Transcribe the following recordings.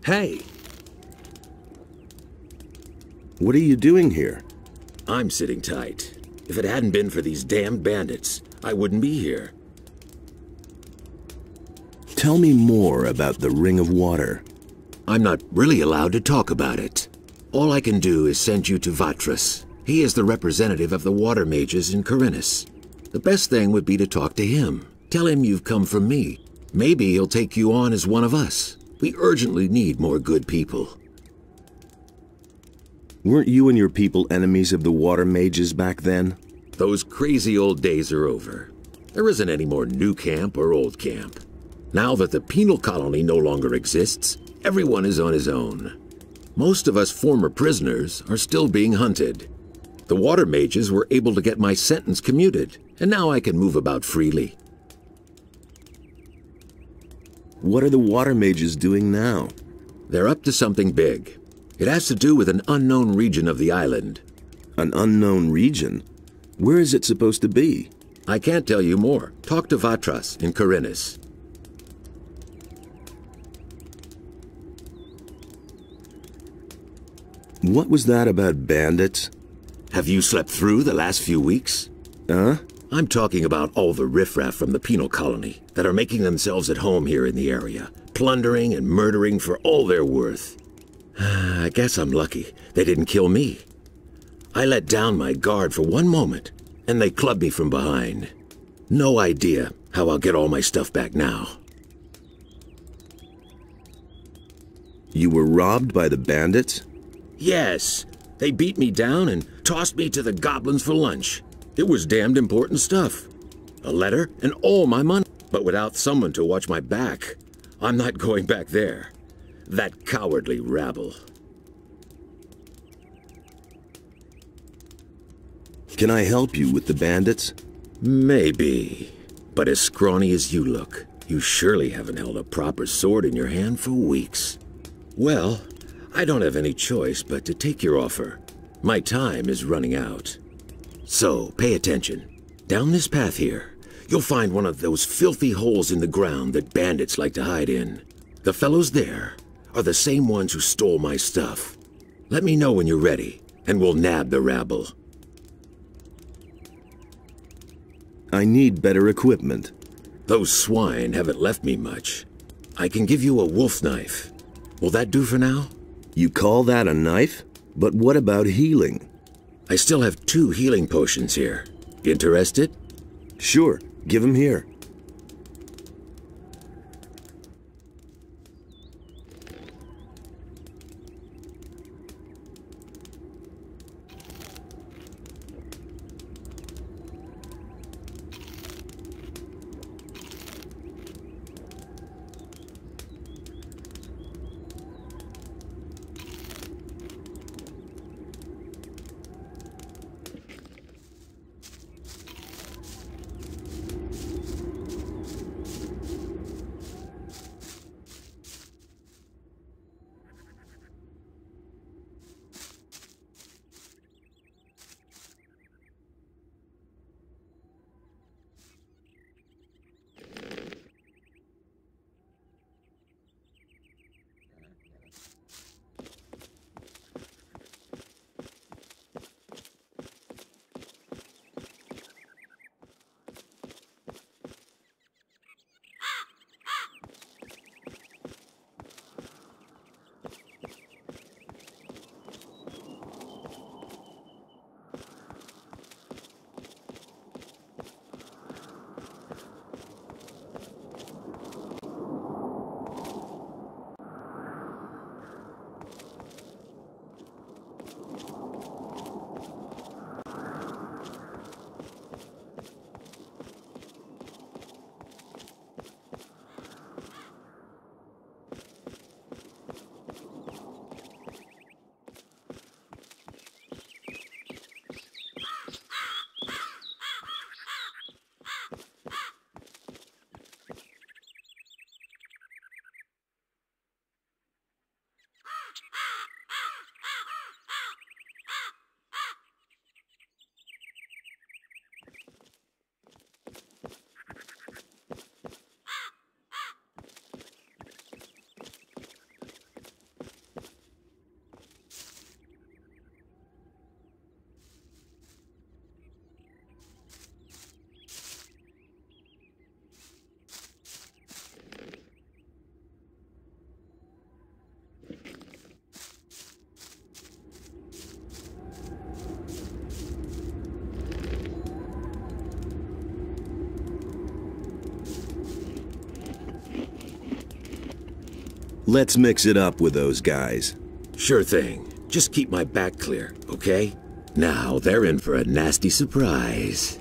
Hey, What are you doing here? I'm sitting tight. If it hadn't been for these damned bandits, I wouldn't be here. Tell me more about the Ring of Water. I'm not really allowed to talk about it. All I can do is send you to Vatras. He is the representative of the water mages in Corinus. The best thing would be to talk to him. Tell him you've come from me. Maybe he'll take you on as one of us. We urgently need more good people. Weren't you and your people enemies of the water mages back then? Those crazy old days are over. There isn't any more new camp or old camp. Now that the penal colony no longer exists, everyone is on his own. Most of us former prisoners are still being hunted. The water mages were able to get my sentence commuted, and now I can move about freely. What are the water mages doing now? They're up to something big. It has to do with an unknown region of the island. An unknown region? Where is it supposed to be? I can't tell you more. Talk to Vatras in Corinus. What was that about bandits? Have you slept through the last few weeks? Huh? I'm talking about all the riffraff from the penal colony that are making themselves at home here in the area, plundering and murdering for all they're worth. I guess I'm lucky they didn't kill me. I let down my guard for one moment, and they clubbed me from behind. No idea how I'll get all my stuff back now. You were robbed by the bandits? Yes, they beat me down and tossed me to the goblins for lunch. It was damned important stuff. A letter and all my money. But without someone to watch my back, I'm not going back there. That cowardly rabble. Can I help you with the bandits? Maybe. But as scrawny as you look, you surely haven't held a proper sword in your hand for weeks. Well, I don't have any choice but to take your offer. My time is running out. So, pay attention. Down this path here, you'll find one of those filthy holes in the ground that bandits like to hide in. The fellows there are the same ones who stole my stuff. Let me know when you're ready, and we'll nab the rabble. I need better equipment. Those swine haven't left me much. I can give you a wolf knife. Will that do for now? You call that a knife? But what about healing? I still have 2 healing potions here. Interested? Sure, give 'em here. Let's mix it up with those guys. Sure thing. Just keep my back clear, okay? Now they're in for a nasty surprise.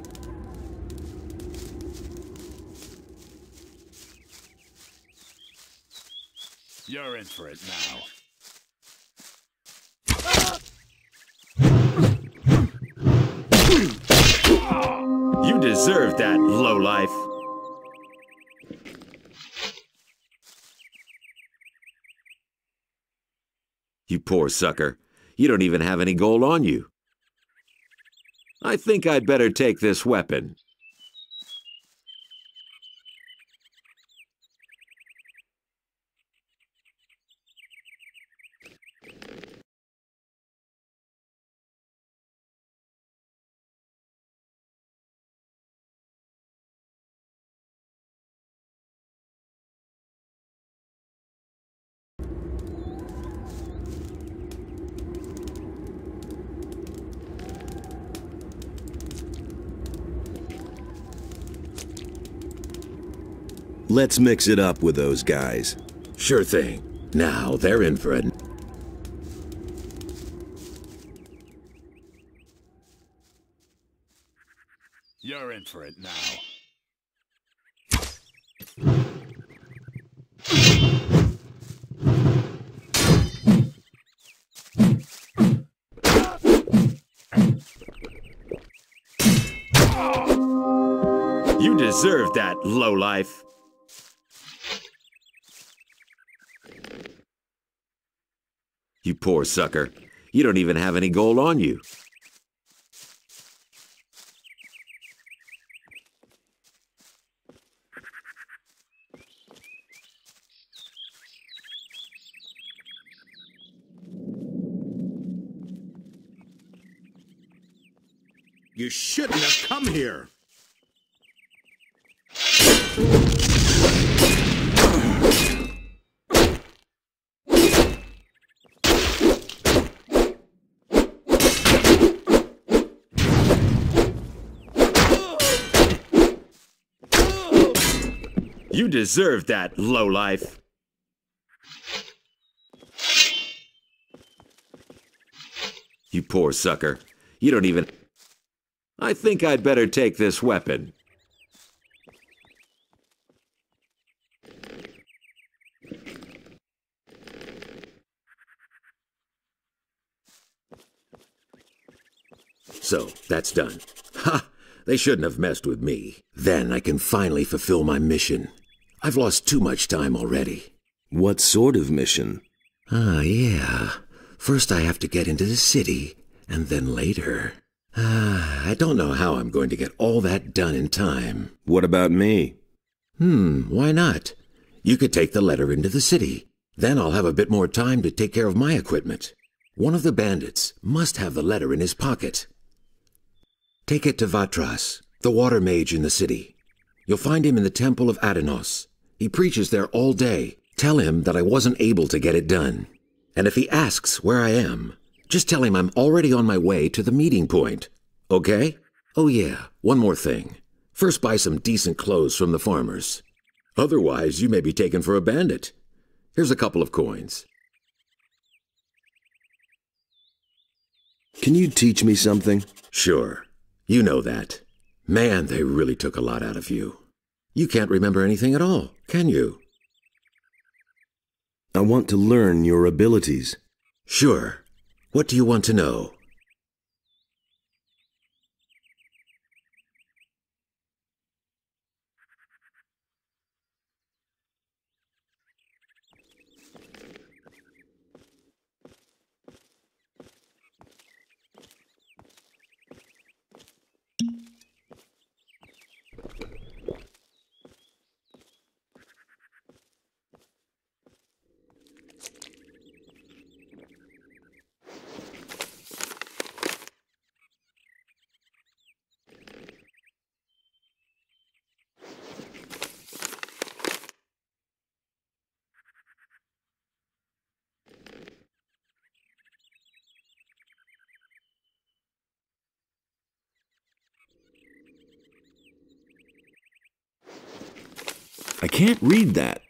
You're in for it now. You deserve that, lowlife. You poor sucker. You don't even have any gold on you. I think I'd better take this weapon. Let's mix it up with those guys. Sure thing. Now they're in for a... You're in for it now. You deserve that, lowlife. You poor sucker. You don't even have any gold on you. You shouldn't have come here. You deserve that, lowlife. You poor sucker. You don't even... I think I'd better take this weapon. So, that's done. Ha! They shouldn't have messed with me. Then I can finally fulfill my mission. I've lost too much time already. What sort of mission? Ah, yeah. First I have to get into the city, and then later... I don't know how I'm going to get all that done in time. What about me? Why not? You could take the letter into the city. Then I'll have a bit more time to take care of my equipment. One of the bandits must have the letter in his pocket. Take it to Vatras, the water mage in the city. You'll find him in the temple of Adenos. He preaches there all day. Tell him that I wasn't able to get it done. And if he asks where I am, just tell him I'm already on my way to the meeting point. Okay? Oh yeah, one more thing. First buy some decent clothes from the farmers. Otherwise, you may be taken for a bandit. Here's a couple of coins. Can you teach me something? Sure. You know that. Man, they really took a lot out of you. You can't remember anything at all, can you? I want to learn your abilities. Sure. What do you want to know? I can't read that.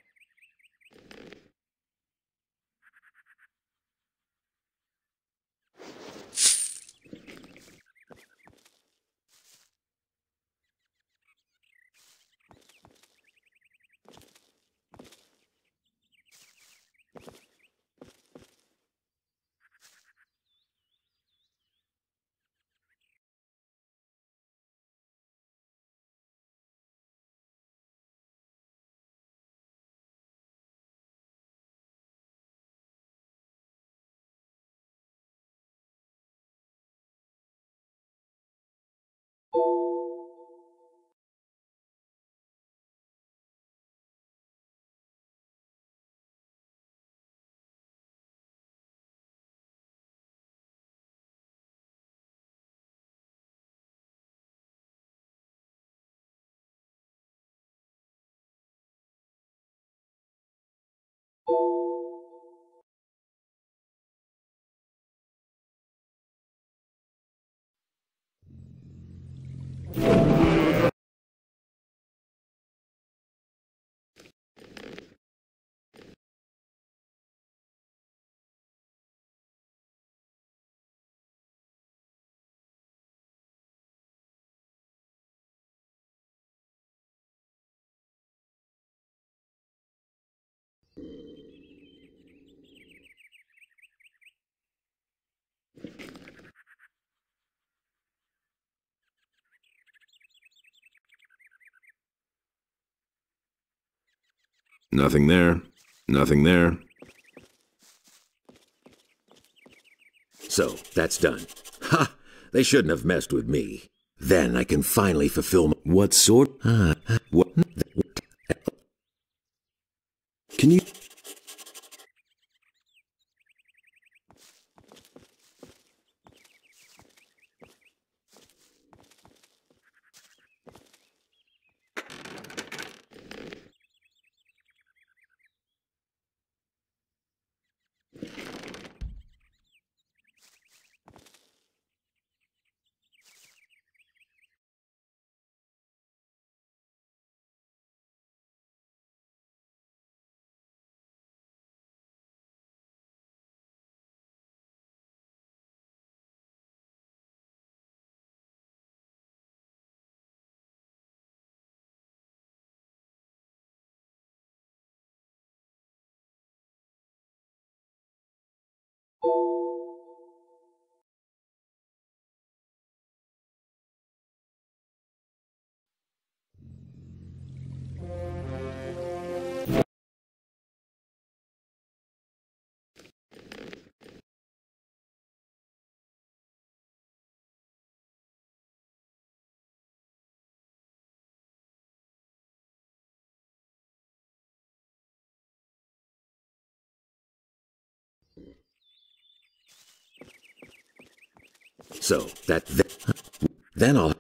Nothing there. Nothing there. So, that's done. Ha! They shouldn't have messed with me. Then I can finally fulfill my... What sort? What? Can you... So, then I'll...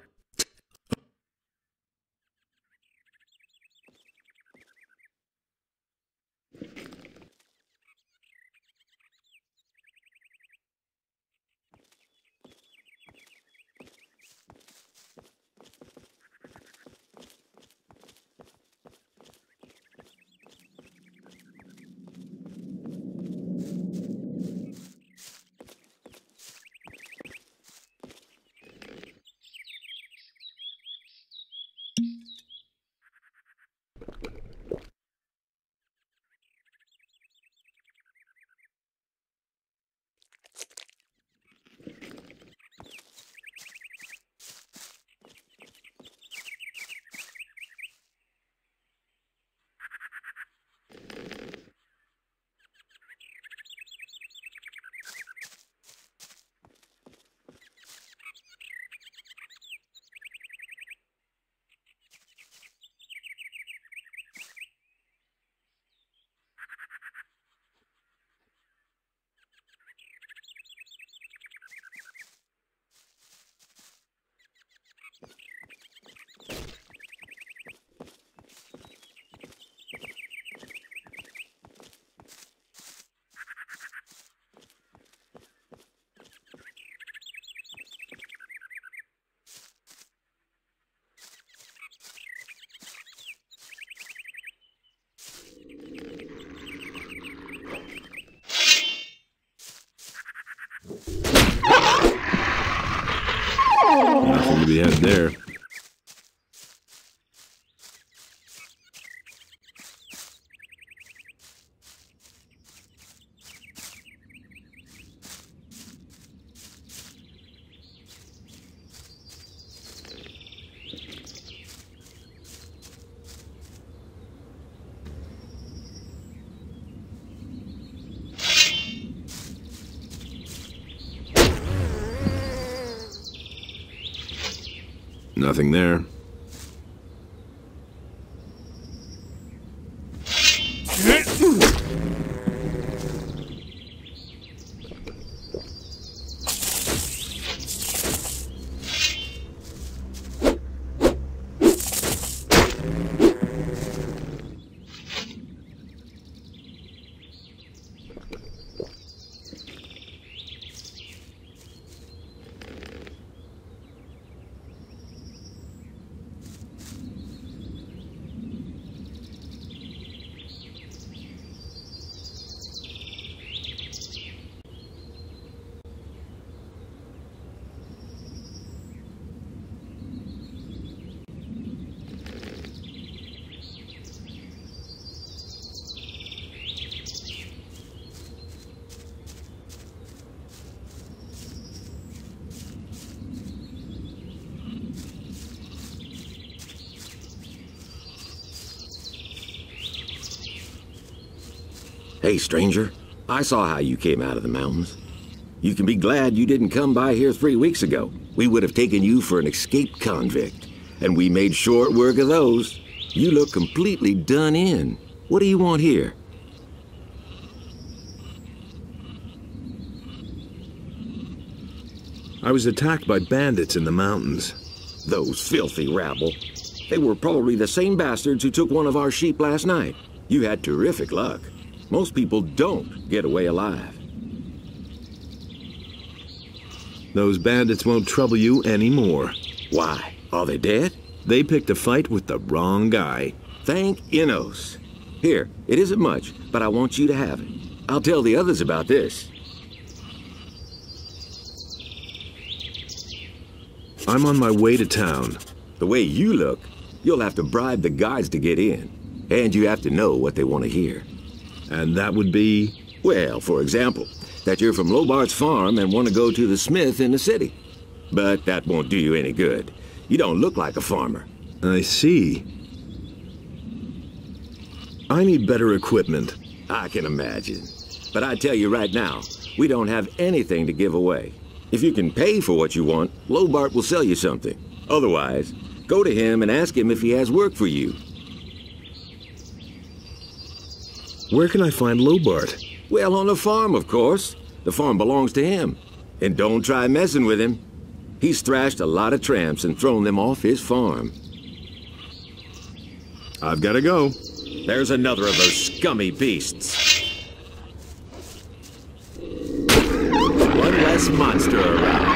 Nothing to be had there. Nothing there. Hey, stranger. I saw how you came out of the mountains. You can be glad you didn't come by here 3 weeks ago. We would have taken you for an escaped convict. And we made short work of those. You look completely done in. What do you want here? I was attacked by bandits in the mountains. Those filthy rabble. They were probably the same bastards who took one of our sheep last night. You had terrific luck. Most people don't get away alive. Those bandits won't trouble you anymore. Why? Are they dead? They picked a fight with the wrong guy. Thank Innos. Here, it isn't much, but I want you to have it. I'll tell the others about this. I'm on my way to town. The way you look, you'll have to bribe the guards to get in. And you have to know what they want to hear. And that would be? Well, for example, that you're from Lobart's farm and want to go to the smith in the city. But that won't do you any good. You don't look like a farmer. I see. I need better equipment. I can imagine. But I tell you right now, we don't have anything to give away. If you can pay for what you want, Lobart will sell you something. Otherwise, go to him and ask him if he has work for you. Where can I find Lobart? Well, on the farm, of course. The farm belongs to him. And don't try messing with him. He's thrashed a lot of tramps and thrown them off his farm. I've got to go. There's another of those scummy beasts. One less monster around.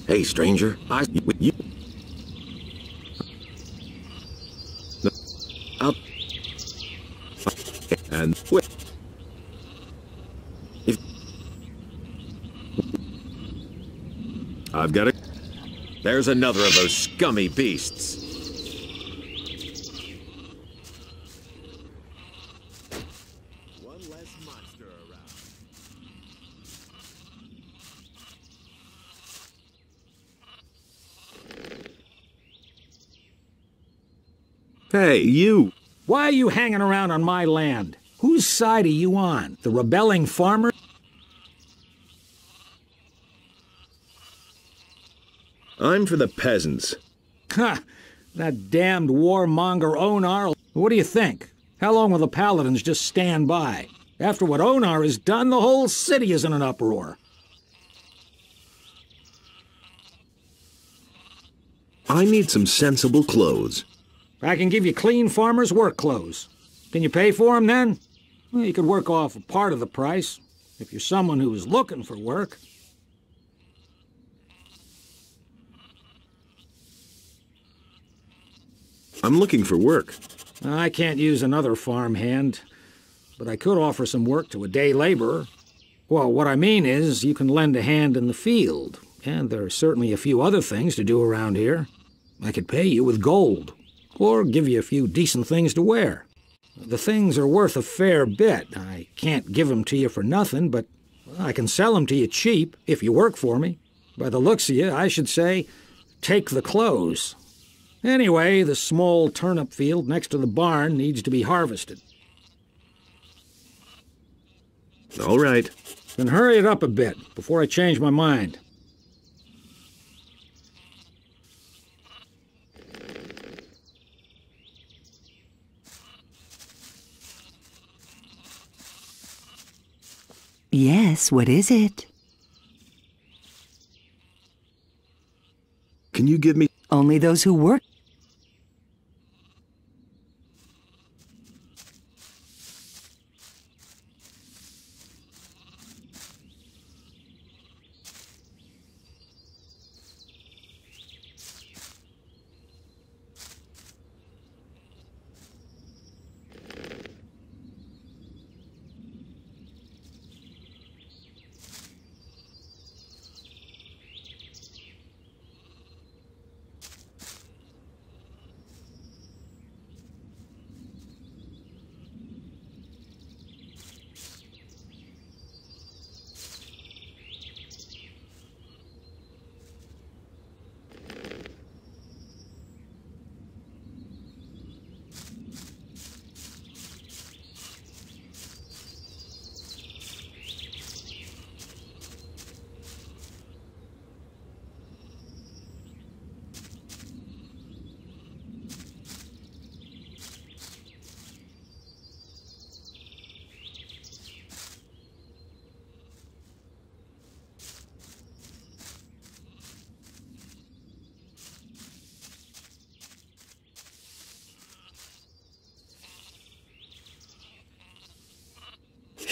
Hey, stranger. You. I'll. And Wait. If I've got to. there's another of those scummy beasts. One less monster around. Hey, you! Why are you hanging around on my land? Whose side are you on? The rebelling farmer? I'm for the peasants. Ha! That damned warmonger Onar. What do you think? How long will the paladins just stand by? After what Onar has done, the whole city is in an uproar. I need some sensible clothes. I can give you clean farmer's work clothes. Can you pay for 'em then? Well, you could work off a part of the price, if you're someone who is looking for work. I'm looking for work. I can't use another farmhand, but I could offer some work to a day laborer. Well, what I mean is, you can lend a hand in the field, and there are certainly a few other things to do around here. I could pay you with gold, or give you a few decent things to wear. The things are worth a fair bit. I can't give 'em to you for nothing, but I can sell 'em to you cheap if you work for me. By the looks of you, I should say, take the clothes. Anyway, the small turnip field next to the barn needs to be harvested. All right. Then hurry it up a bit before I change my mind. Yes, what is it? Can you give me... Only those who work.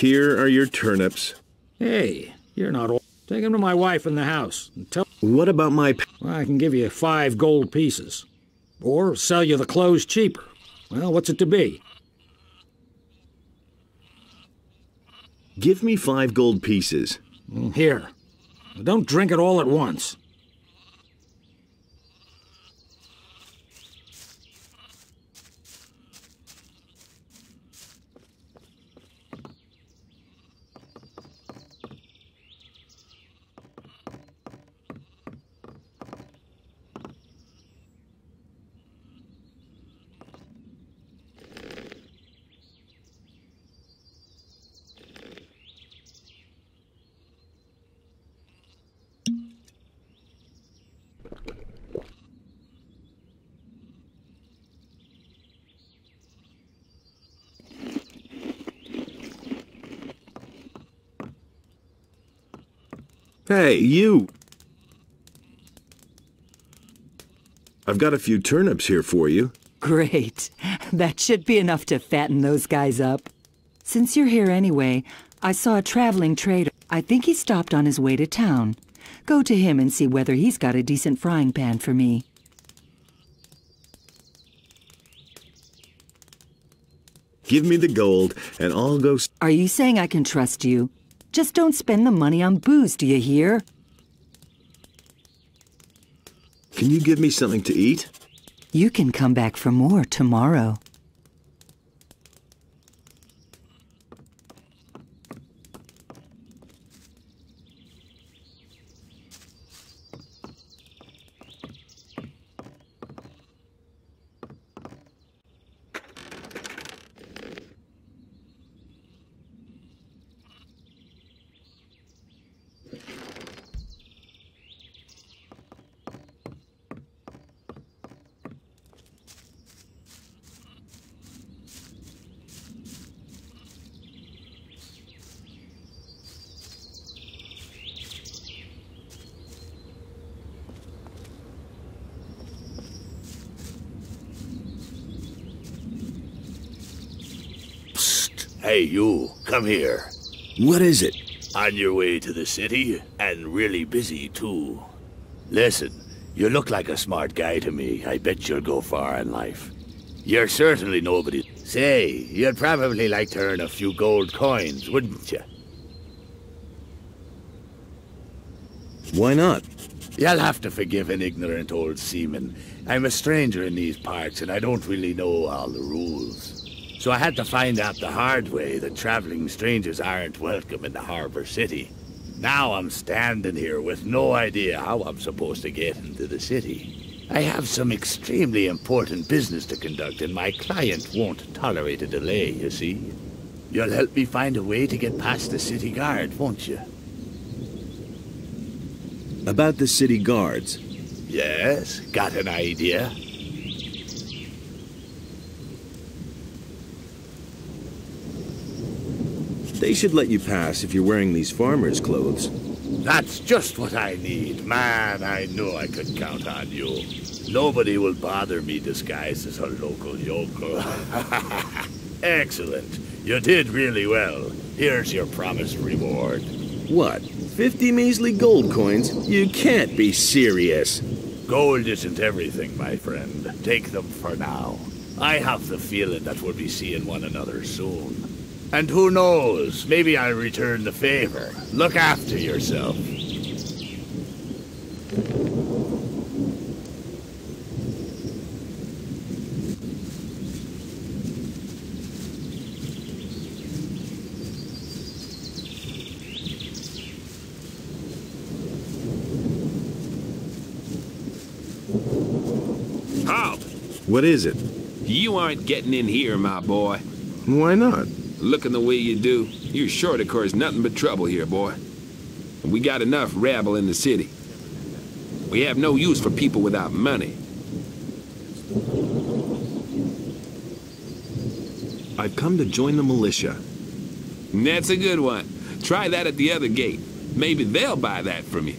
Here are your turnips. Hey, you're not old. Take 'em to my wife in the house and tell... What about my... Well, I can give you 5 gold pieces. Or sell you the clothes cheaper. Well, what's it to be? Give me 5 gold pieces. Here. Don't drink it all at once. Hey, you! I've got a few turnips here for you. Great. That should be enough to fatten those guys up. Since you're here anyway, I saw a traveling trader. I think he stopped on his way to town. Go to him and see whether he's got a decent frying pan for me. Give me the gold, and I'll go... Are you saying I can trust you? Just don't spend the money on booze, do you hear? Can you give me something to eat? You can come back for more tomorrow. Hey, you, come here. What is it? On your way to the city, and really busy, too. Listen, you look like a smart guy to me. I bet you'll go far in life. You're certainly nobody. Say, you'd probably like to earn a few gold coins, wouldn't you? Why not? You'll have to forgive an ignorant old seaman. I'm a stranger in these parts, and I don't really know all the rules. So I had to find out the hard way that traveling strangers aren't welcome in the harbor city. Now I'm standing here with no idea how I'm supposed to get into the city. I have some extremely important business to conduct, and my client won't tolerate a delay, you see. You'll help me find a way to get past the city guard, won't you? About the city guards. Yes, got an idea? They should let you pass if you're wearing these farmer's clothes. That's just what I need. Man, I knew I could count on you. Nobody will bother me disguised as a local yokel. Excellent. You did really well. Here's your promised reward. What? 50 measly gold coins? You can't be serious. Gold isn't everything, my friend. Take them for now. I have the feeling that we'll be seeing one another soon. And who knows, maybe I'll return the favor. Look after yourself. Halt! What is it? You aren't getting in here, my boy. Why not? Looking the way you do, you're sure to cause nothing but trouble here, boy. And we got enough rabble in the city. We have no use for people without money. I've come to join the militia. And that's a good one. Try that at the other gate. Maybe they'll buy that from you.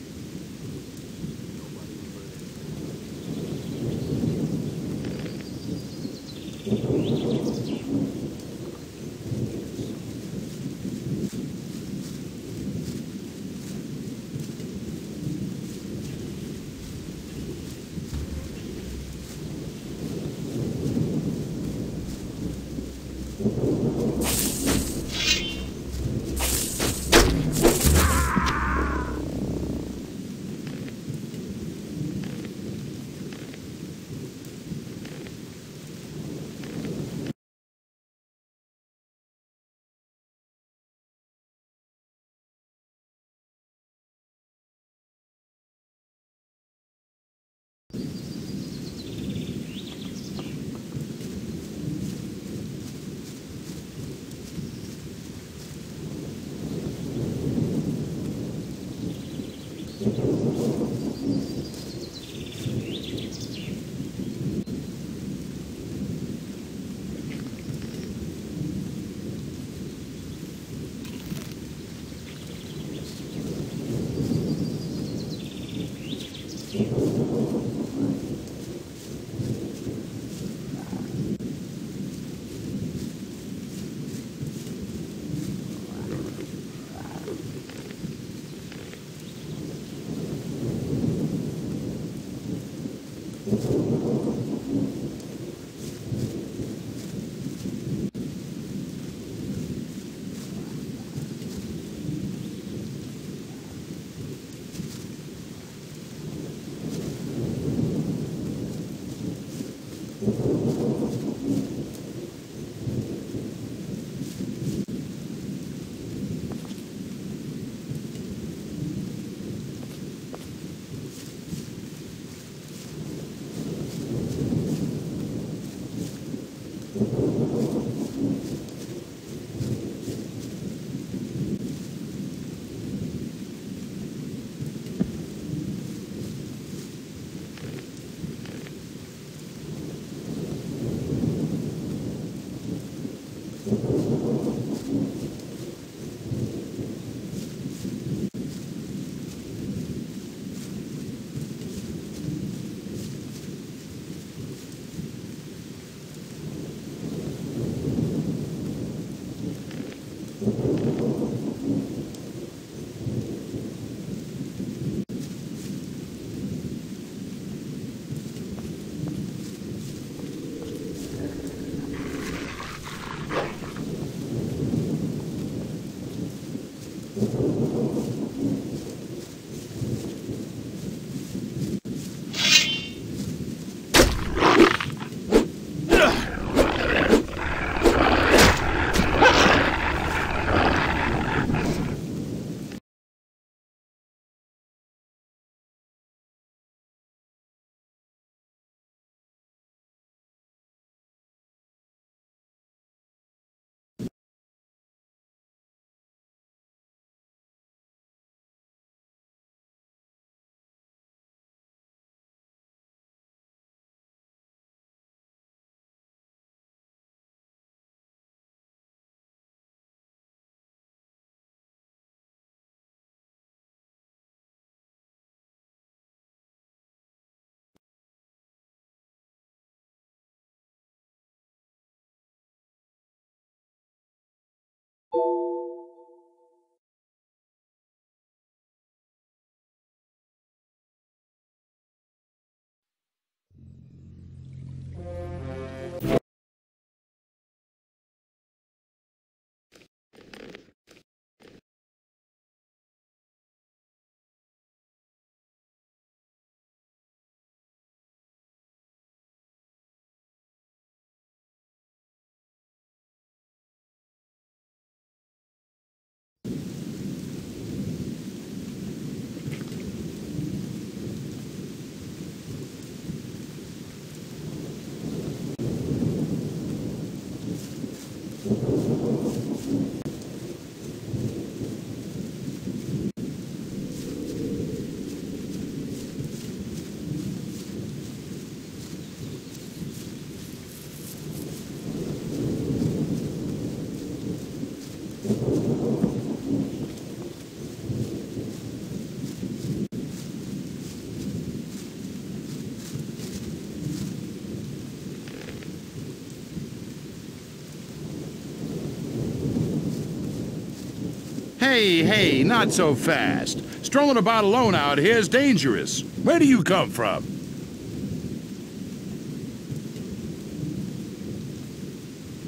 Hey, not so fast. Strolling about alone out here is dangerous. Where do you come from?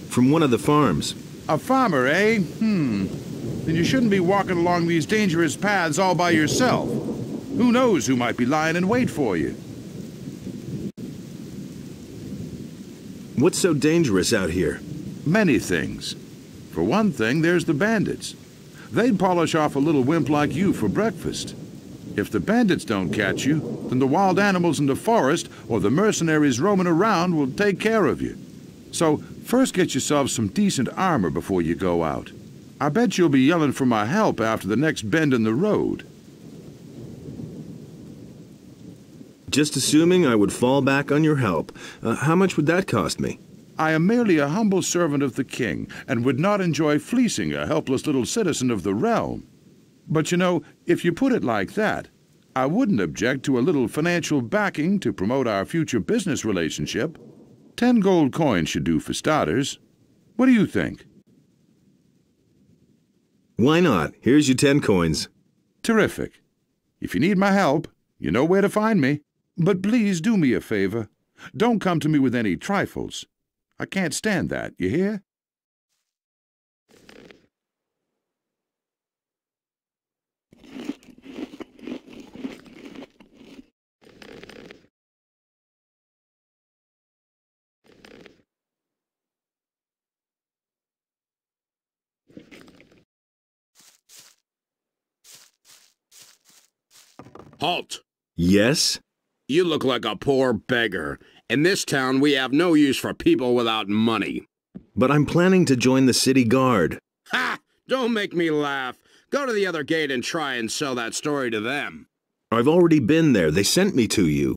From one of the farms. A farmer, eh? Then you shouldn't be walking along these dangerous paths all by yourself. Who knows who might be lying in wait for you? What's so dangerous out here? Many things. For one thing, there's the bandits. They'd polish off a little wimp like you for breakfast. If the bandits don't catch you, then the wild animals in the forest or the mercenaries roaming around will take care of you. So, first get yourself some decent armor before you go out. I bet you'll be yelling for my help after the next bend in the road. Just assuming I would fall back on your help. How much would that cost me? I am merely a humble servant of the king, and would not enjoy fleecing a helpless little citizen of the realm. But you know, if you put it like that, I wouldn't object to a little financial backing to promote our future business relationship. 10 gold coins should do for starters. What do you think? Why not? Here's your 10 coins. Terrific. If you need my help, you know where to find me. But please do me a favor. Don't come to me with any trifles. I can't stand that, you hear? Halt! Yes? You look like a poor beggar. In this town, we have no use for people without money. But I'm planning to join the city guard. Ha! Don't make me laugh. Go to the other gate and try and sell that story to them. I've already been there. They sent me to you.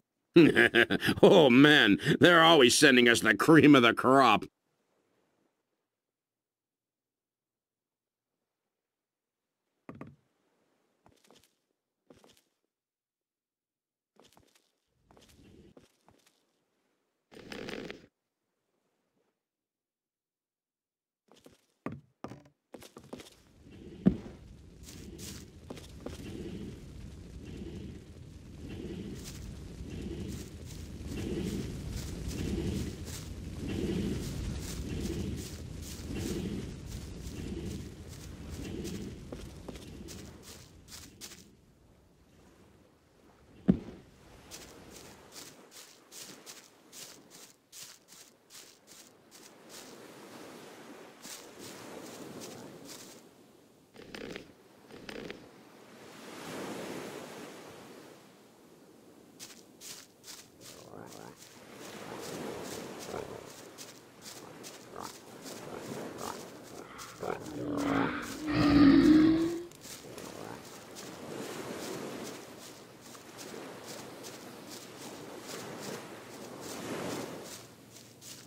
Oh, man, they're always sending us the cream of the crop.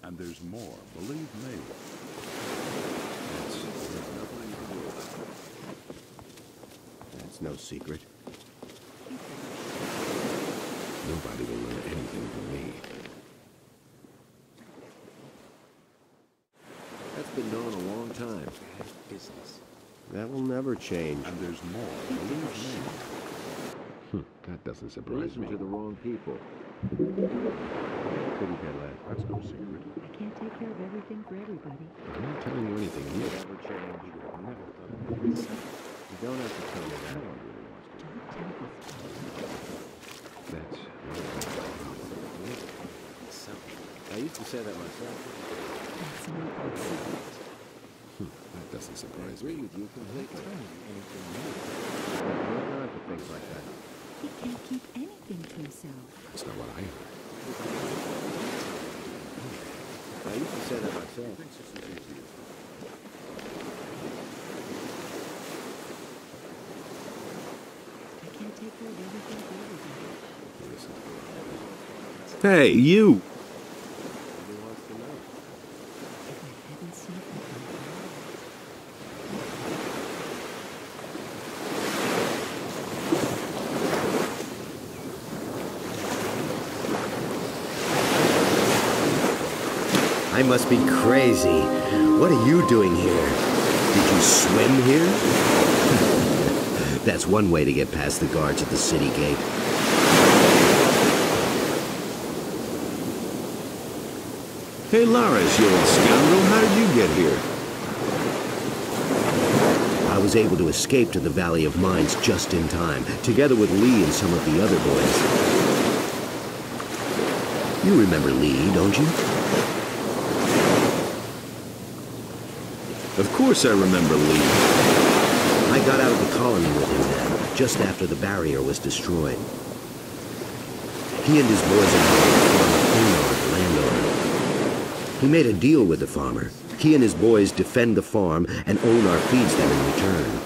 And there's more, believe me. That's no secret. Nobody will learn anything from me. That's been known a long time. Business. That will never change. And there's more, believe me. That doesn't surprise me. To the wrong people. Couldn't care less. That's no secret. I can't take care of everything for everybody. I'm not telling you anything. You never change. Never thought. You don't have to tell me that. No one really wants to. Don't tell this. That's I used to say that myself. That's an open secret. That doesn't surprise me. I agree with you completely. Anything new. Not for things like that. He can't keep anything to himself. That's not what I heard. I used to say that myself. I can't take care of everything for everybody. Hey, you! Nobody wants to know. If I hadn't seen it I must be crazy. What are you doing here? Did you swim here? That's one way to get past the guards at the city gate. Hey, Laris, you old scoundrel, how did you get here? I was able to escape to the Valley of Mines just in time, together with Lee and some of the other boys. You remember Lee, don't you? Of course I remember Lee. I got out of the colony with him then, just after the barrier was destroyed. He and his boys are now on the farm of Onar, the landowner. He made a deal with the farmer. He and his boys defend the farm, and Onar feeds them in return.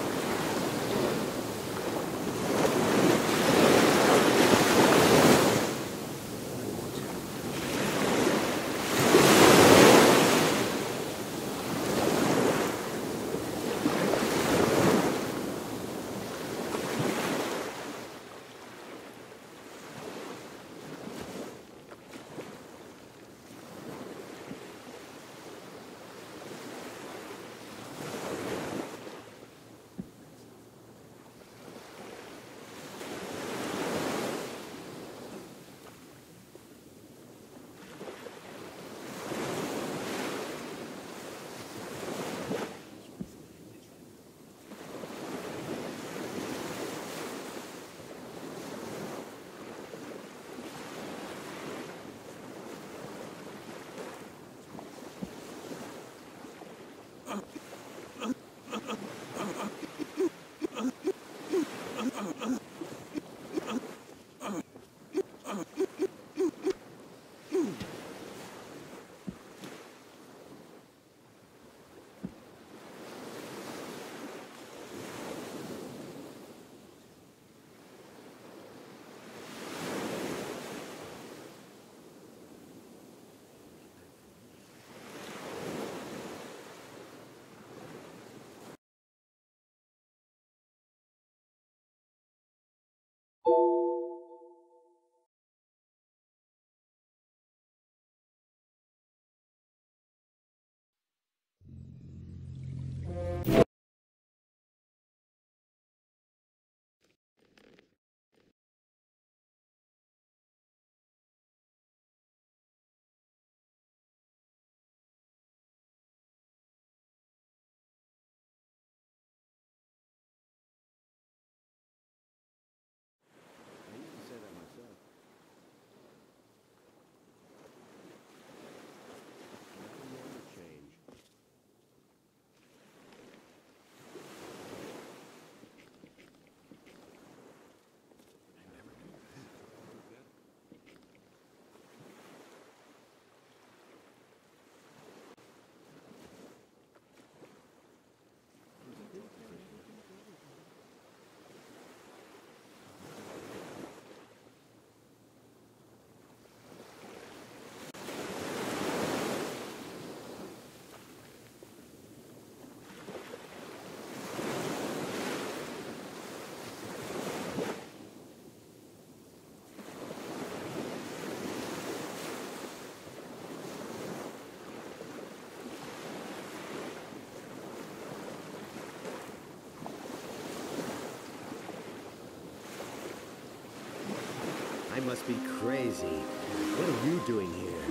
I must be crazy. What are you doing here?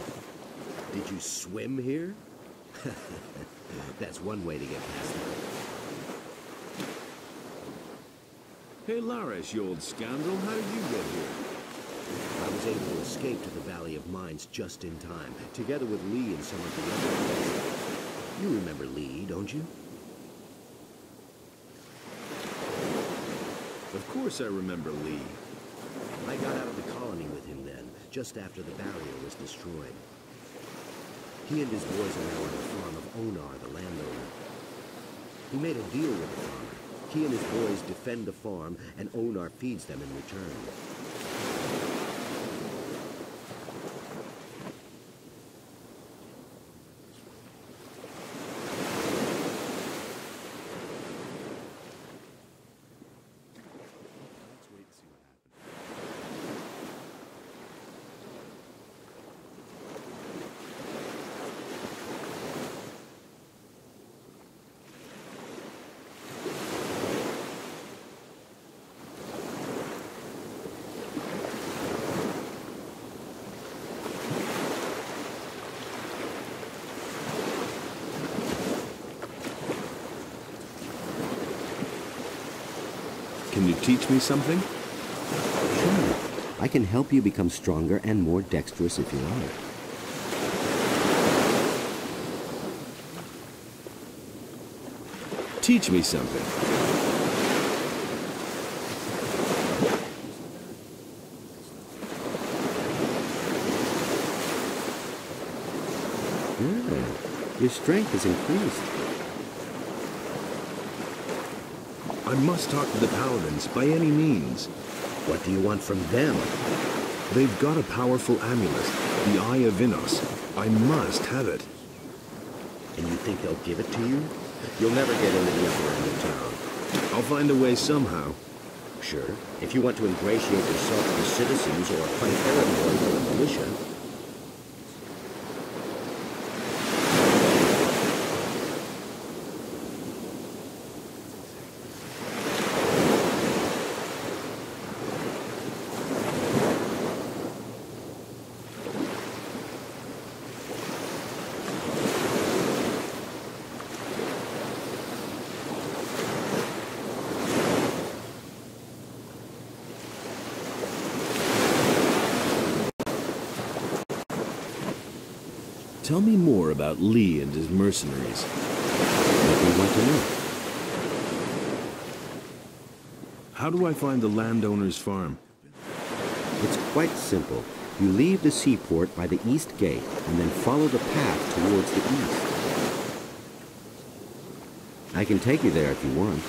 Did you swim here? That's one way to get past them. Hey, Laris, you old scoundrel, how did you get here? I was able to escape to the Valley of Mines just in time, together with Lee and some of the other boys. You remember Lee, don't you? Of course I remember Lee. I got out of the colony with him then, just after the barrier was destroyed. He and his boys are now on the farm of Onar, the landowner. He made a deal with the farmer. He and his boys defend the farm, and Onar feeds them in return. teach me something? Sure. I can help you become stronger and more dexterous if you like. Teach me something. Good. Your strength has increased. I must talk to the paladins by any means. What do you want from them? They've got a powerful amulet, the Eye of Innos. I must have it. And you think they'll give it to you? You'll never get into the upper end of town. I'll find a way somehow. Sure. If you want to ingratiate yourself with the citizens or fight Aragorn for the militia. Tell me more about Lee and his mercenaries. What do you want to know? How do I find the landowner's farm? It's quite simple. You leave the seaport by the east gate and then follow the path towards the east. I can take you there if you want.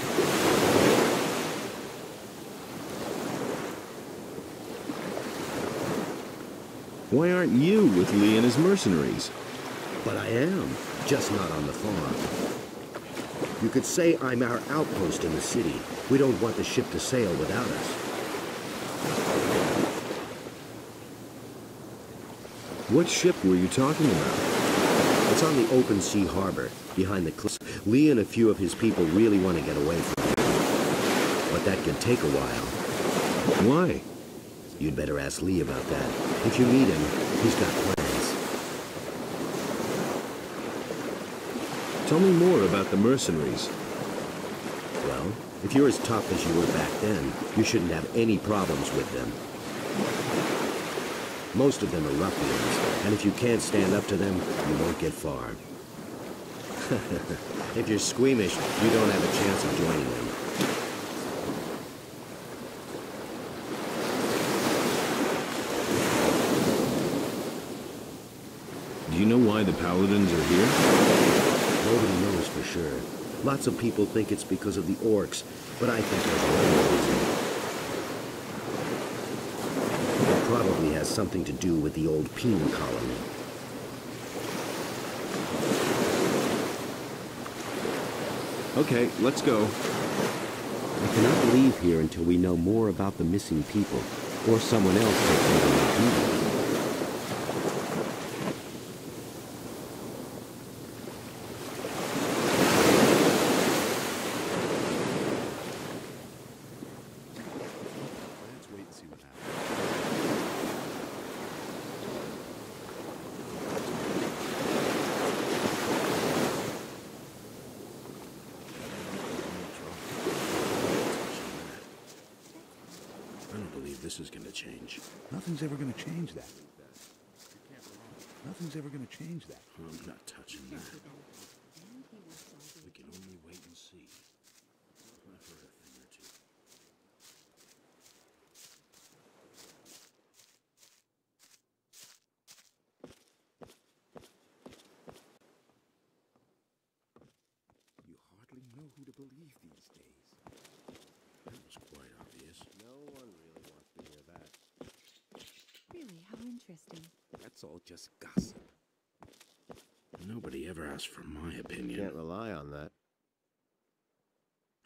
Why aren't you with Lee and his mercenaries? But I am, just not on the farm. You could say I'm our outpost in the city. We don't want the ship to sail without us. What ship were you talking about? It's on the open sea harbor, behind the cliffs. Lee and a few of his people really want to get away from it. But that can take a while. Why? You'd better ask Lee about that. If you meet him, he's got plans. Tell me more about the mercenaries. Well, if you're as tough as you were back then, you shouldn't have any problems with them. Most of them are ruffians, and if you can't stand up to them, you won't get far. If you're squeamish, you don't have a chance of joining them. Do you know why the paladins are here? Nobody knows for sure. Lots of people think it's because of the orcs, but I think there's another reason. It probably has something to do with the old penal colony. Okay, let's go. I cannot leave here until we know more about the missing people, or someone else takes over my duty. This is going to change. Nothing's ever going to change that. Nothing's ever going to change that. I'm not touching that. We can only wait and see. I've heard a thing or two. You hardly know who to believe these days. That was quite obvious. No one really wants to hear that. Really, how interesting. That's all just gossip. Nobody ever asked for my opinion. Can't rely on that.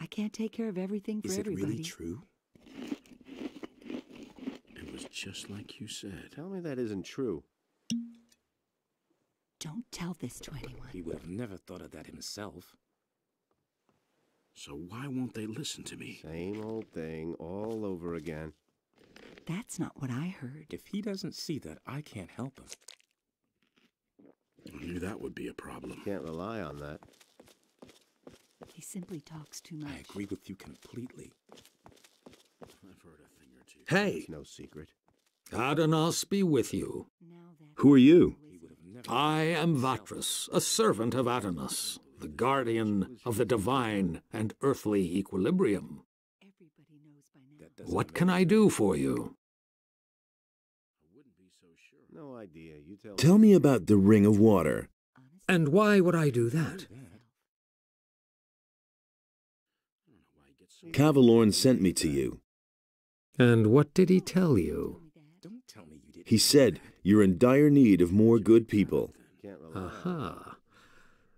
I can't take care of everything for everybody. Is it really true? It was just like you said. Tell me that isn't true. Don't tell this to anyone. He would have never thought of that himself. So why won't they listen to me? Same old thing all over again. That's not what I heard. If he doesn't see that, I can't help him. I knew that would be a problem. Can't rely on that. He simply talks too much. I agree with you completely. Hey, It's no secret. Adanos be with you. who are you? I am Vatras, a servant of Adanos, the guardian of the divine and earthly equilibrium. What can I do for you? No idea. You tell Tell me about the Ring of Water. And why would I do that? Cavalorn sent me to you. And what did he tell you? He said you're in dire need of more good people. Can't rely. Aha.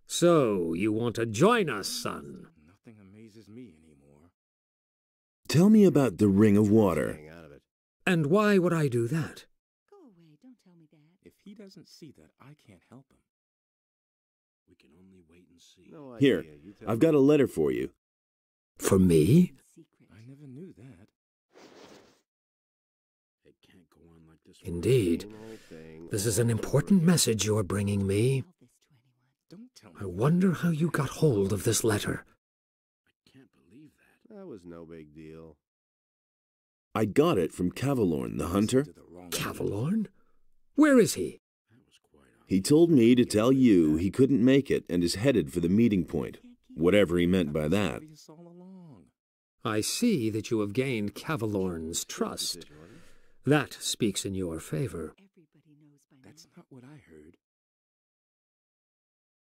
So, you want to join us, son? Nothing amazes me anymore. Tell me about the Ring of Water. Staying out of it. And why would I do that? Go away, don't tell me that. If he doesn't see that, I can't help him. We can only wait and see. No idea. Here, You tell I've got a letter for you. For me? I never knew that. It can't go on like this. Indeed. Same old thing. This is an important message you're bringing me. Don't tell me. I wonder how you got hold of this letter. I can't believe that. That was no big deal. I got it from Cavalorn, the hunter. To the wrong Cavalorn? Where is he? That was quite obvious. He told me to tell you he couldn't make it and is headed for the meeting point, whatever he meant by that. obvious all along. I see that you have gained Cavalorn's trust. That speaks in your favor. That's not what I heard.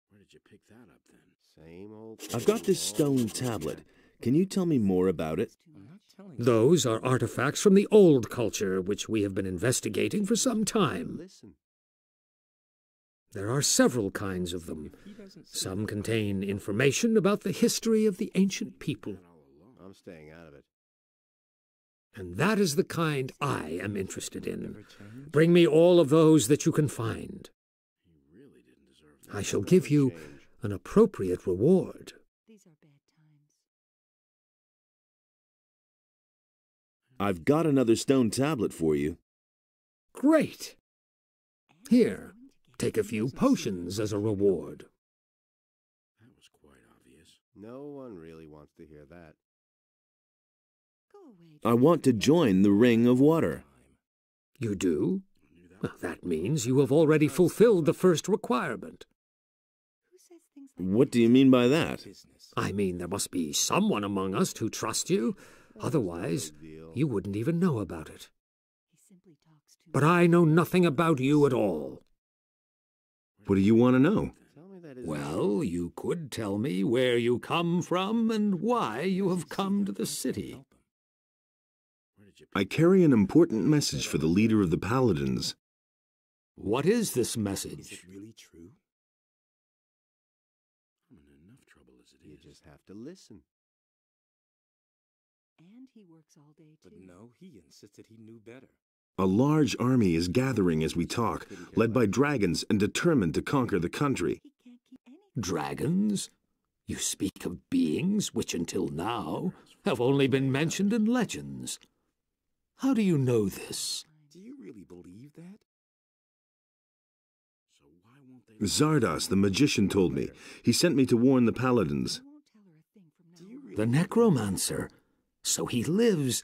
Where did you pick that up then? Same old. I've got this stone tablet. Can you tell me more about it? I'm not telling you. Those are artifacts from the old culture, which we have been investigating for some time. Listen. There are several kinds of them. If he doesn't see Some that, contain information about the history of the ancient people, I'm staying out of it. and that is the kind I am interested in. never change. Bring me all of those that you can find. He really didn't deserve that. I shall give you an appropriate reward. These are bad times. I've got another stone tablet for you. Great! Here, take a few potions as a reward. That was quite obvious. No one really wants to hear that. Go away. I want to join the Ring of Water. You do? Well, that means you have already fulfilled the first requirement. Who says things like What do you mean by that? Business. I mean, there must be someone among us who trusts you. Otherwise, you wouldn't even know about it. he simply talks too But I know nothing about you at all. What do you want to know? Tell me that isn't Well, you could tell me where you come from and why you have come to the city. Where did you I carry an important message for the leader of the Paladins. What is this Is message? it really true? I'm in enough trouble as it You is. just have to listen. And he works all day too. But no, he insisted he knew better. A large army is gathering as we talk, led by dragons and determined to conquer the country. He can't keep any. Dragons? You speak of beings which until now have only been mentioned in legends. How do you know this? Do you really believe that? So why won't they? Zardos, the magician, told me. He sent me to warn the Paladins. I won't tell her a thing from now Do you on. really? The necromancer. So he lives,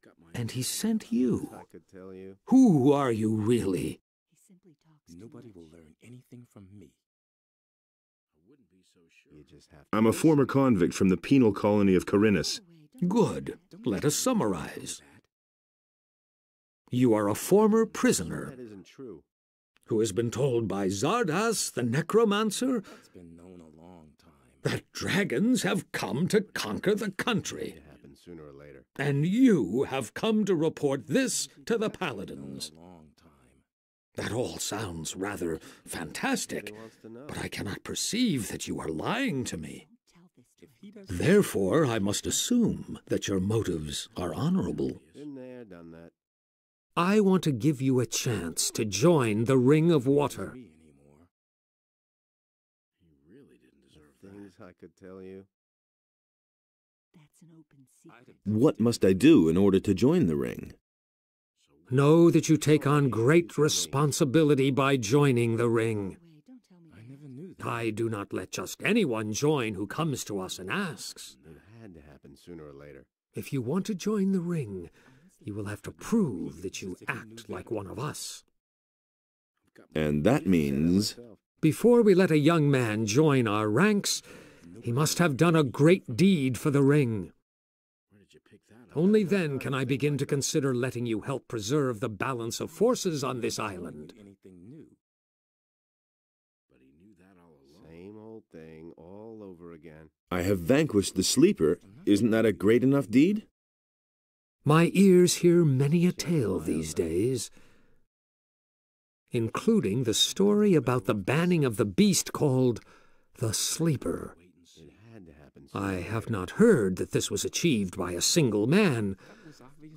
Got my and he sent you. I could tell you. Who are you really? He simply talks too Nobody much. will learn anything from me. I wouldn't be so sure. You just have to I'm a listen. former convict from the penal colony of Corinus. Go away, don't Good. Don't Let tell us me summarize. that. You are a former prisoner That isn't true. who has been told by Zardas, the necromancer, That's been known a long time. that dragons have come to conquer the country. It happens sooner or later. And you have come to report this to the paladins. Known a long time. That all sounds rather fantastic, Nobody wants to know. but I cannot perceive that you are lying to me. tell this to If her. he doesn't Therefore, I must assume that your motives are honorable. Been there, done that. I want to give you a chance to join the Ring of Water. me anymore. He really didn't deserve Things I could tell you. That's an open I'd secret. have What must I do in order to join the ring? Know that you take on great responsibility by joining the ring. Go away, don't tell me I that. never knew that. I do not let just anyone join who comes to us and asks. It had to happen sooner or later. If you want to join the ring, You will have to prove that you act like one of us. And that means... Before we let a young man join our ranks, he must have done a great deed for the ring. Only then can I begin to consider letting you help preserve the balance of forces on this island. Same old thing all over again. I have vanquished the sleeper. Isn't that a great enough deed? My ears hear many a tale these days, including the story about the banning of the beast called the Sleeper. I have not heard that this was achieved by a single man,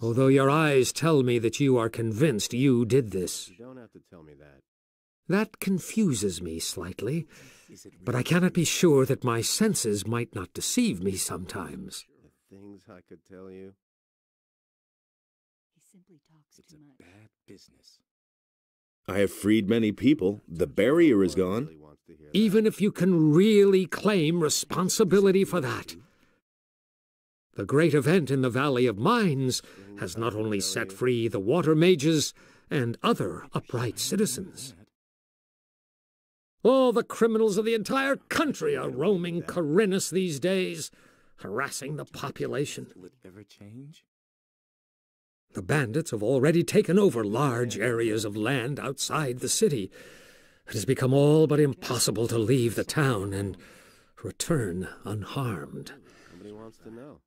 although your eyes tell me that you are convinced you did this. You don't have to tell me that. That confuses me slightly, but I cannot be sure that my senses might not deceive me sometimes. The things I could tell you. He simply talks It's too a much. bad business. I have freed many people. The barrier is gone. Even if you can really claim responsibility for that. The great event in the Valley of Mines has not only set free the water mages and other upright citizens. All the criminals of the entire country are roaming Corinus these days, harassing the population. Will it ever change? The bandits have already taken over large areas of land outside the city. It has become all but impossible to leave the town and return unharmed. Nobody wants to know.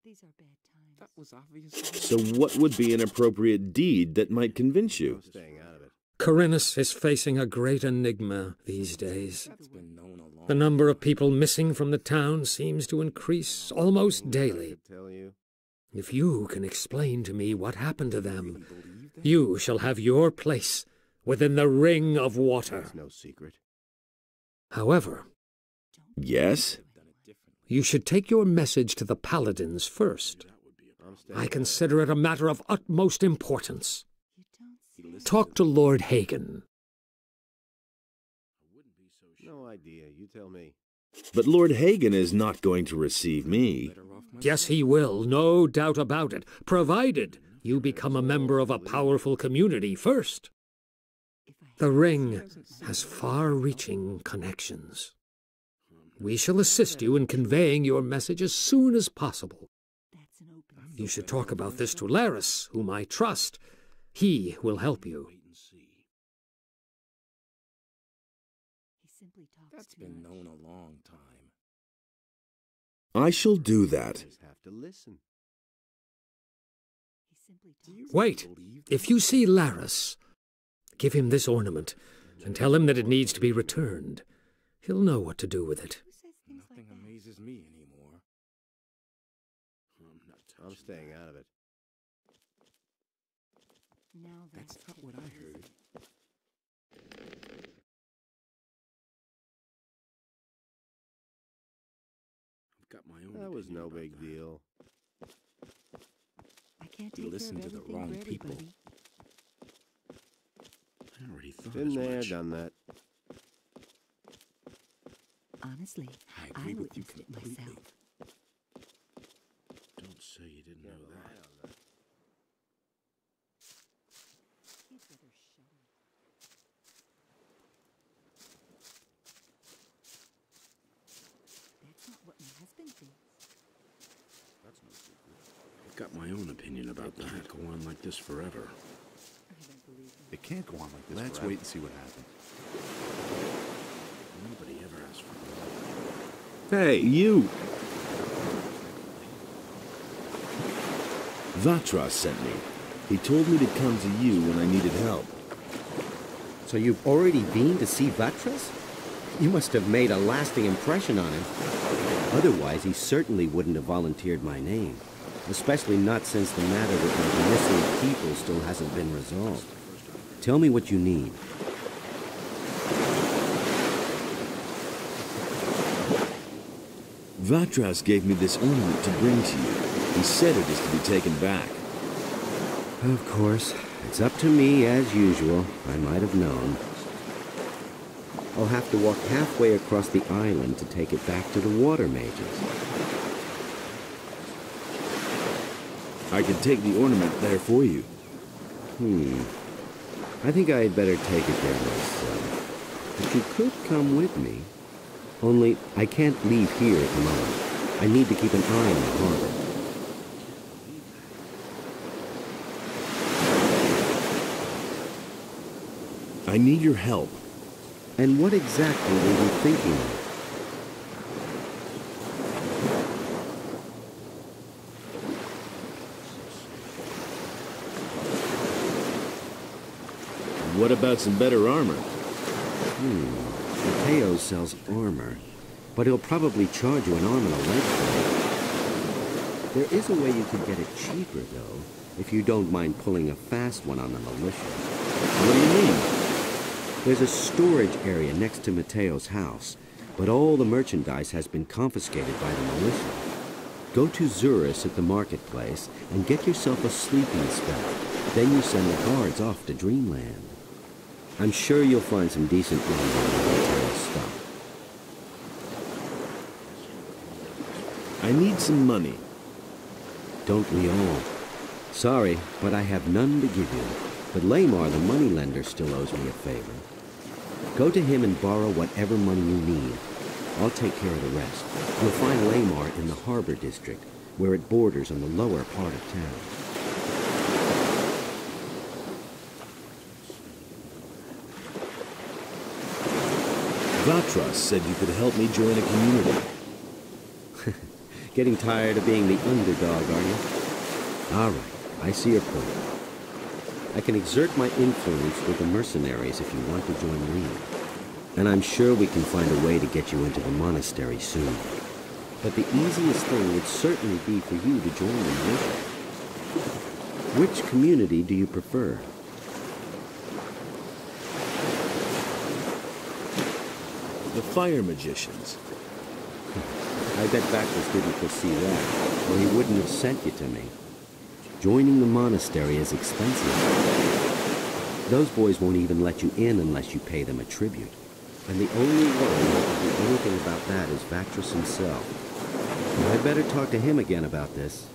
These are bad times. That was obvious. So what would be an appropriate deed that might convince you? Staying out of it. Corinus is facing a great enigma these days. That's been known a long The number of people missing from the town seems to increase almost daily. Tell you. If you can explain to me what happened to them, you shall have your place within the ring of water. It's no secret. However, Yes? you should take your message to the paladins first. I consider it a matter of utmost importance. Talk to Lord Hagen. No idea. You tell me. But Lord Hagen is not going to receive me. Yes, he will, no doubt about it, provided you become a member of a powerful community first. The ring has far-reaching connections. We shall assist you in conveying your message as soon as possible. That's an open. You should talk about this to Laris, whom I trust. He will help you. He simply talks That's too been much. known a long time. I shall do that. Just have to listen. He simply talks. Wait, if you see Laris, give him this ornament and tell him that it needs to be returned. He'll know what to do with it. Who says things Nothing like that? amazes me anymore. I'm staying out of it. Now That's not what I heard. I've got my own That was opinion no about big that. deal. I can't You take listen care of to the everything wrong for people. everybody. I already thought Been as there, much. done that. Honestly, I I agree with you witnessed it completely. myself. Don't say you didn't know that. He'd better shut up. That's not what my husband thinks. That's no secret. I've got my own opinion about that. Can't go on like this forever. I don't believe him. It can't go on like this. Let's forever. wait and see what happens. Nobody ever asked for it. Hey, you! Vatras sent me. He told me to come to you when I needed help. So you've already been to see Vatras? You must have made a lasting impression on him. Otherwise, he certainly wouldn't have volunteered my name. Especially not since the matter with the missing people still hasn't been resolved. Tell me what you need. Vatras gave me this ornament to bring to you. He said it is to be taken back. Of course. It's up to me, as usual. I might have known. I'll have to walk halfway across the island to take it back to the water mages. I can take the ornament there for you. I think I'd better take it there myself. But you could come with me. Only, I can't leave here at the moment. I need to keep an eye on the harbor. I need your help. And what exactly were you thinking of? What about some better armor? Mateo sells armor, but he'll probably charge you an arm and a leg for it. There is a way you could get it cheaper, though, if you don't mind pulling a fast one on the militia. What do you mean? There's a storage area next to Mateo's house, but all the merchandise has been confiscated by the militia. Go to Zurich at the marketplace and get yourself a sleeping spell. Then you send the guards off to Dreamland. I'm sure you'll find some decent armor in Mateo's stuff. I need some money. Don't we all? Sorry, but I have none to give you. But Lamar, the moneylender, still owes me a favor. Go to him and borrow whatever money you need. I'll take care of the rest. You'll find Lamar in the harbor district, where it borders on the lower part of town. Vatras said you could help me join a community. Getting tired of being the underdog, are you? All right, I see your point. I can exert my influence with the mercenaries if you want to join Lee. And I'm sure we can find a way to get you into the monastery soon. But the easiest thing would certainly be for you to join the militia. Which community do you prefer? The fire magicians. I bet Bacchus didn't foresee that, or he wouldn't have sent you to me. Joining the monastery is expensive. Those boys won't even let you in unless you pay them a tribute. And the only one who can do anything about that is Bacchus himself. And I'd better talk to him again about this.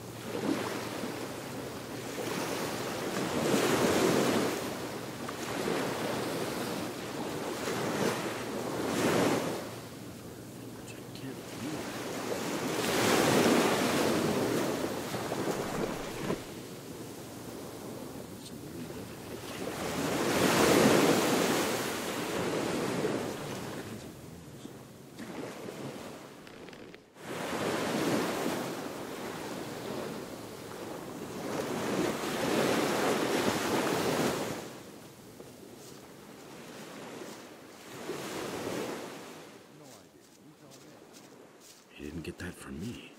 He didn't get that from me.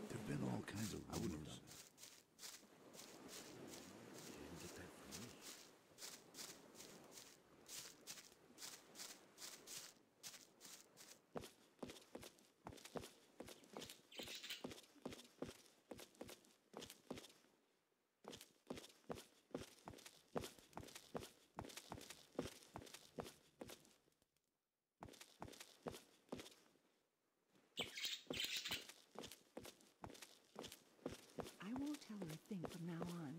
There've been all kinds of rumors. He didn't get that from me. From now on.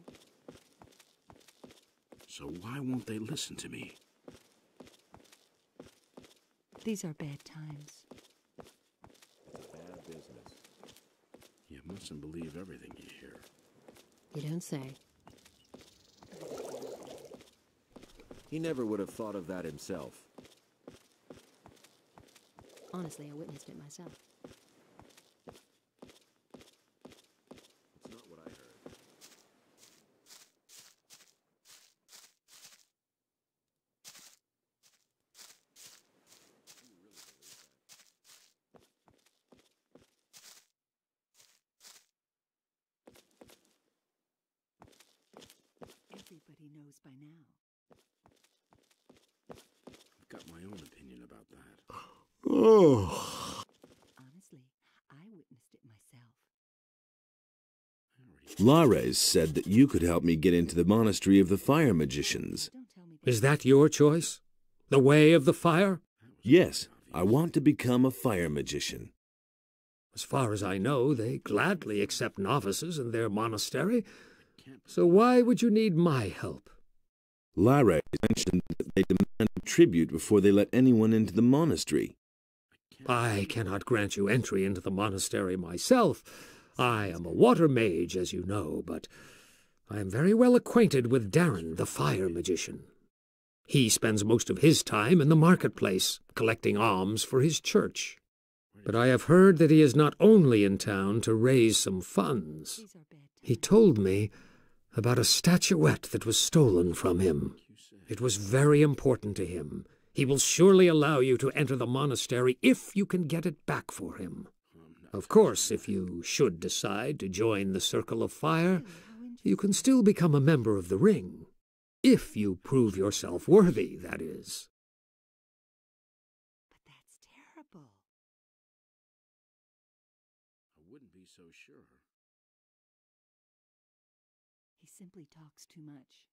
So why won't they listen to me? These are bad times. It's a bad business. You mustn't believe everything you hear. You don't say. He never would have thought of that himself. Honestly, I witnessed it myself. It's not what I heard. Everybody knows by now. I've got my own opinion about that. Oh. Honestly, I witnessed it myself. Lares said that you could help me get into the monastery of the fire magicians. Is that your choice? The way of the fire? Yes, I want to become a fire magician. As far as I know, they gladly accept novices in their monastery. So why would you need my help? Lyra mentioned that they demand tribute before they let anyone into the monastery. I cannot grant you entry into the monastery myself. I am a water mage, as you know, but I am very well acquainted with Darren, the fire magician. He spends most of his time in the marketplace, collecting alms for his church. But I have heard that he is not only in town to raise some funds. He told me about a statuette that was stolen from him. It was very important to him. He will surely allow you to enter the monastery if you can get it back for him. Of course, if you should decide to join the Circle of Fire, you can still become a member of the Ring. If you prove yourself worthy, that is. But that's terrible. I wouldn't be so sure. He simply talks too much.